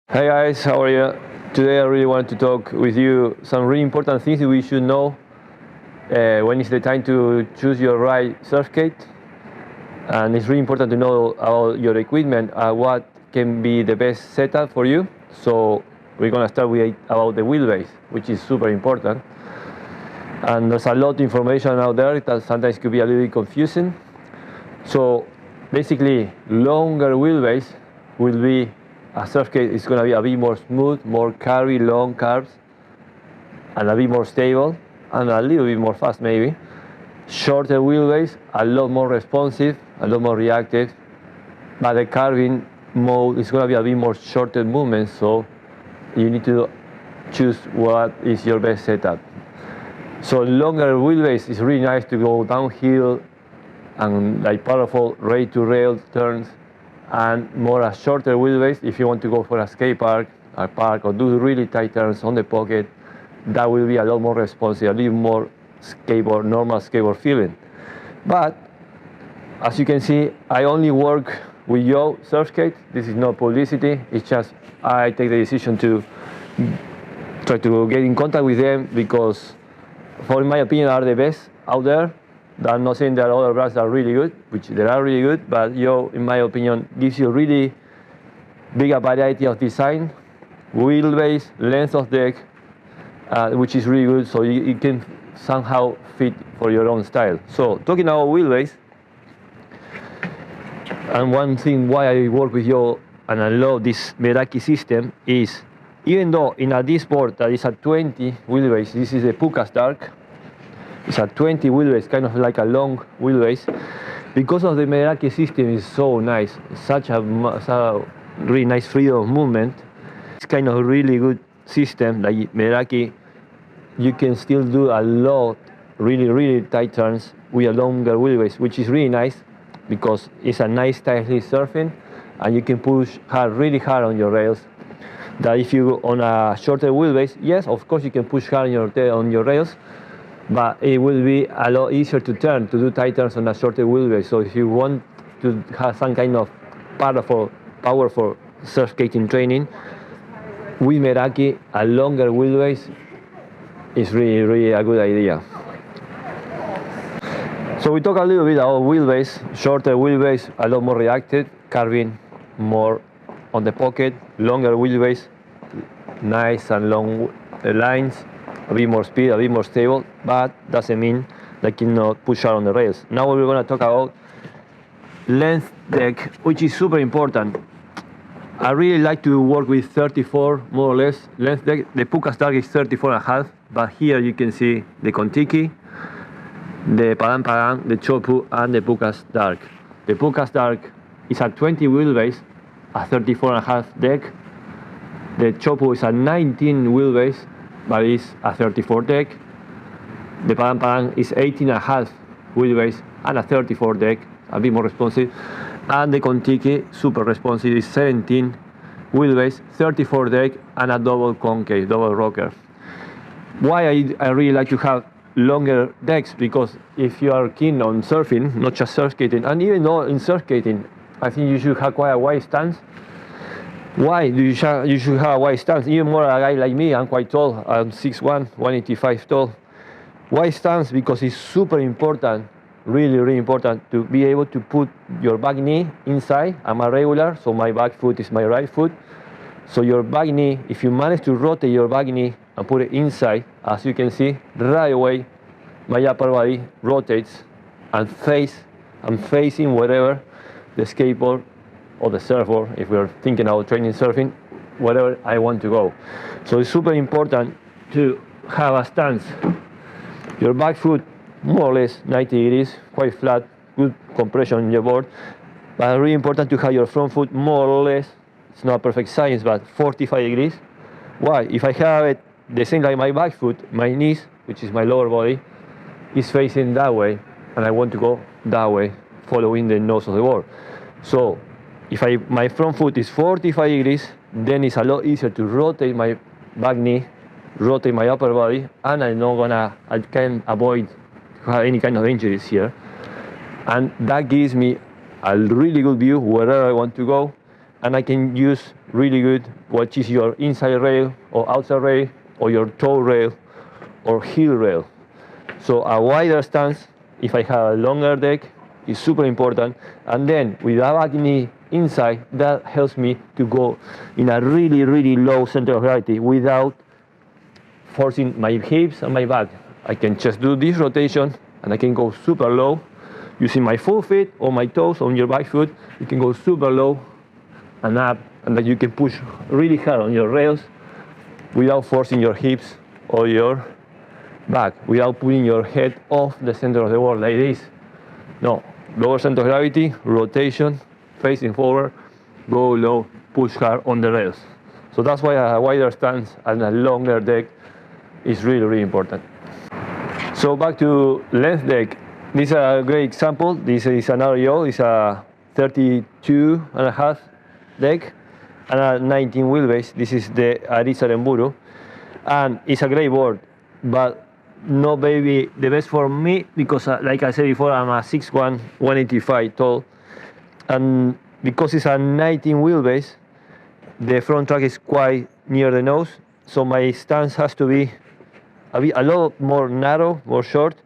Hey guys, how are you? Today I really want to talk with you some really important things that we should know when it's the time to choose your right surf skate. And it's really important to know about your equipment, what can be the best setup for you. So we're gonna start with about the wheelbase, which is super important. And there's a lot of information out there that sometimes could be a little bit confusing. So basically, longer wheelbase will be a surf skate is going to be a bit more smooth, more carry, long curves, and a bit more stable, and a little bit more fast maybe. Shorter wheelbase, a lot more responsive, a lot more reactive, but the carving mode is going to be a bit more shorter movement, so you need to choose what is your best setup. So longer wheelbase is really nice to go downhill and like powerful rail-to-rail turns, and more a shorter wheelbase if you want to go for a skate park, or do really tight turns on the pocket. That will be a lot more responsive, a little more normal skateboard feeling. But as you can see, I only work with Yo surf skate. This is not publicity. It's just I take the decision to try to get in contact with them because, in my opinion, are the best out there. I'm not saying that other brands are really good, which they are really good, but Yo, in my opinion, gives you really big variety of design, wheelbase, length of deck, which is really good, so you can somehow fit for your own style. So talking about wheelbase, and one thing why I work with Yo and I love this Meraki system is, even though in this board that is a 20 wheelbase, this is a Pukas Dark. It's a 20 wheelbase, kind of like a long wheelbase. Because of the Meraki system is so nice, such a really nice freedom of movement. It's kind of a really good system, like Meraki. You can still do a lot, really tight turns with a longer wheelbase, which is really nice because it's a nice tightly surfing, and you can push really hard on your rails. That if you on a shorter wheelbase, yes, of course you can push hard on your rails, but it will be a lot easier to do tight turns on a shorter wheelbase. So if you want to have some kind of powerful surf skating training, with Meraki, a longer wheelbase is really a good idea. So we talk a little bit about wheelbase. Shorter wheelbase, a lot more reactive, carving more on the pocket. Longer wheelbase, nice and long lines, a bit more speed, a bit more stable, but doesn't mean that you cannot push out on the rails. Now we're going to talk about length deck, which is super important. I really like to work with 34 more or less length deck. The Pukas Dark is 34.5, but here you can see the Kontiki, the Padang Padang, the Chopu, and the Pukas Dark. The Pukas Dark is a 20 wheelbase, a 34.5 deck. The Chopu is a 19 wheelbase, but it's a 34 deck. The Padang Padang is 18.5 wheelbase and a 34 deck, a bit more responsive. And the Kontiki, super responsive, is 17 wheelbase, 34 deck, and a double concave, double rocker. Why I really like to have longer decks? Because if you are keen on surfing, not just surf skating, and even though in surf skating, I think you should have quite a wide stance. Why do you should have a wide stance? Even more a guy like me, I'm quite tall, I'm 6'1", 185 tall. Wide stance because it's super important, really important to be able to put your back knee inside. I'm a regular, so my back foot is my right foot. So your back knee, if you manage to rotate your back knee and put it inside, as you can see, right away, my upper body rotates and I'm facing wherever the skateboard or the surfboard, if we're thinking about training surfing, wherever I want to go. So it's super important to have a stance. Your back foot, more or less 90 degrees, quite flat, good compression in your board. But really important to have your front foot more or less, it's not perfect science, but 45 degrees. Why? If I have it the same like my back foot, my knees, which is my lower body, is facing that way, and I want to go that way, following the nose of the board. So if my front foot is 45 degrees, then it's a lot easier to rotate my back knee, rotate my upper body, and I can avoid any kind of injuries here. And that gives me a really good view wherever I want to go, and I can use really good what is your inside rail or outside rail or your toe rail or heel rail. So a wider stance, if I have a longer deck, is super important. And then with a back knee inside, that helps me to go in a really, really low center of gravity without forcing my hips and my back. I can just do this rotation and I can go super low. Using my full feet or my toes on your back foot, you can go super low and up, and then you can push really hard on your rails without forcing your hips or your back, without putting your head off the center of the board like this. No, lower center of gravity, rotation, facing forward, go low, push hard on the rails. So that's why a wider stance and a longer deck is really, really important. So back to length deck. This is a great example. This is an REO. It's a 32.5 deck and a 19 wheelbase. This is the Ariza Remburu, and it's a great board, but not maybe the best for me because, like I said before, I'm a 6'1", 185 tall, and because it's a 19 wheelbase, the front track is quite near the nose, so my stance has to be a lot more narrow, more short,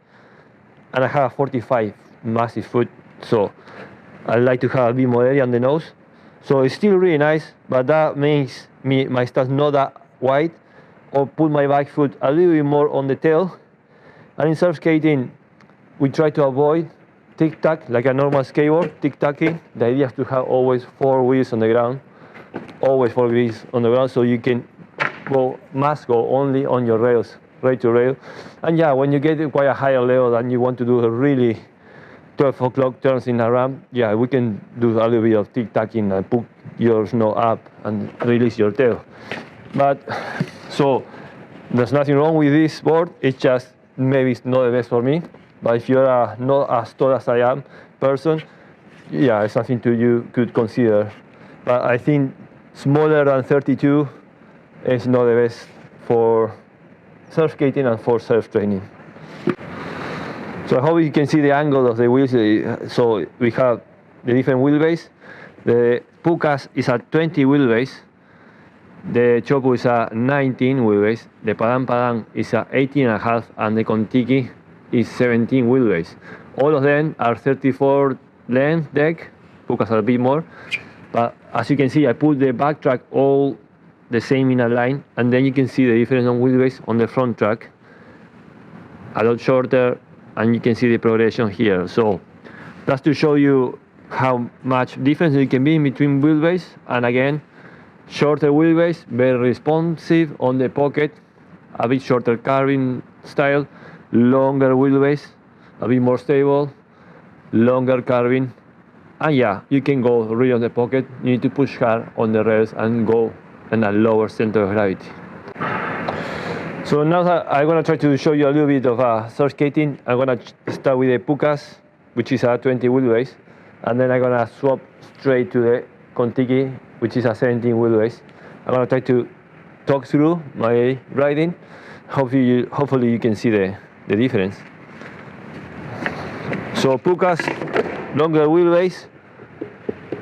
and I have a 45 massive foot, so I like to have a bit more area on the nose. So it's still really nice, but that makes my stance not that wide, or put my back foot a little bit more on the tail. And in surf skating, we try to avoid tic-tac, like a normal skateboard, tic-tacking. The idea is to have always 4 wheels on the ground, always 4 wheels on the ground, so you can must go only on your rails, rail to rail. And yeah, when you get quite a higher level and you want to do a really 12 o'clock turns in a ramp, yeah, we can do a little bit of tic-tacking and put your snow up and release your tail. But so there's nothing wrong with this board, it's just maybe it's not the best for me. But if you're not as tall as I am person, yeah, it's something you could consider. But I think smaller than 32 is not the best for surf skating and for surf training. So I hope you can see the angle of the wheels. So we have the different wheelbase. The Pukas is a 20 wheelbase. The Chopu is a 19 wheelbase. The Padang Padang is a 18.5, and the Kontiki is 17 wheelbase. All of them are 34 length deck. Pukas are a bit more. But as you can see, I put the back track all the same in a line, and then you can see the difference on wheelbase on the front track. A lot shorter, and you can see the progression here. So that's to show you how much difference there can be in between wheelbase. And again, shorter wheelbase, very responsive on the pocket, a bit shorter carving style. Longer wheelbase, a bit more stable, longer carving. And yeah, you can go really on the pocket. You need to push hard on the rails and go in a lower center of gravity. So now I'm going to try to show you a little bit of surf skating. I'm going to start with the Pukas, which is a 20 wheelbase, and then I'm going to swap straight to the Kontiki, which is a 17 wheelbase. I'm going to try to talk through my riding. Hopefully you can see the difference. So Pukas, longer wheelbase,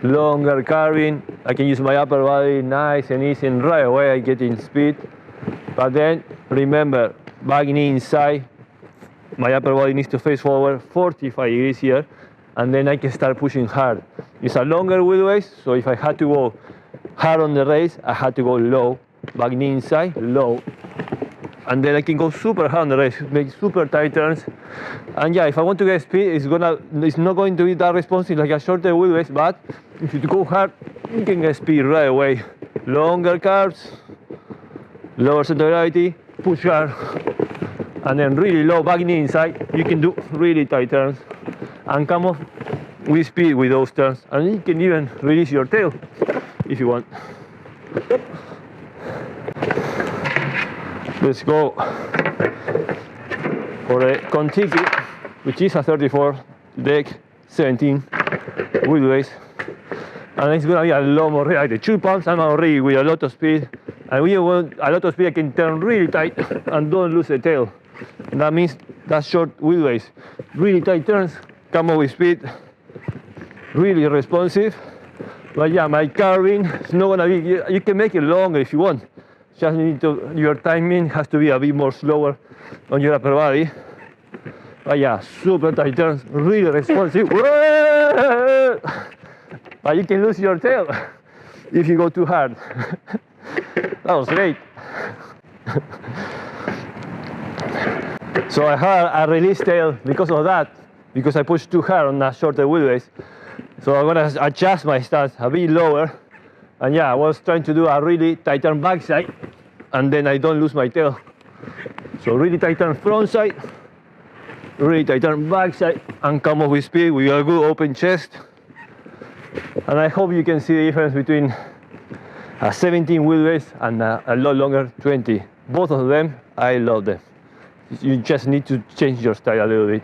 longer carving. I can use my upper body nice and easy, and right away I get in speed. But then remember, back knee inside, my upper body needs to face forward 45 degrees here, and then I can start pushing hard. It's a longer wheelbase, so if I had to go hard on the race, I had to go low, back knee inside, low. And then I can go super hard on the race, make super tight turns. And yeah, if I want to get speed, it's not going to be that responsive like a shorter wheelbase, but if you go hard, you can get speed right away. Longer curves, lower center of gravity, push hard, and then really low back knee inside. You can do really tight turns and come off with speed with those turns, and you can even release your tail if you want. Let's go for a Kontiki, which is a 34 deck, 17 wheelbase, and it's gonna be a lot more reactive. 2 pumps, I'm already with a lot of speed, and when you want a lot of speed, I can turn really tight and don't lose the tail. And that means that short wheelbase, really tight turns, come up with speed, really responsive, But yeah, my carving is not gonna be, you can make it longer if you want. Just need to, your timing has to be a bit more slower on your upper body. But yeah, super tight turns, really responsive. But you can lose your tail if you go too hard. That was great. So I had a release tail because of that, because I pushed too hard on that shorter wheelbase. So I'm gonna adjust my stance a bit lower. And yeah, I was trying to do a really tight turn backside, and then I don't lose my tail. So really tight turn front side, really tight turn backside, and come up with speed with a good open chest. And I hope you can see the difference between a 17 wheelbase and a lot longer 20. Both of them, I love them. You just need to change your style a little bit.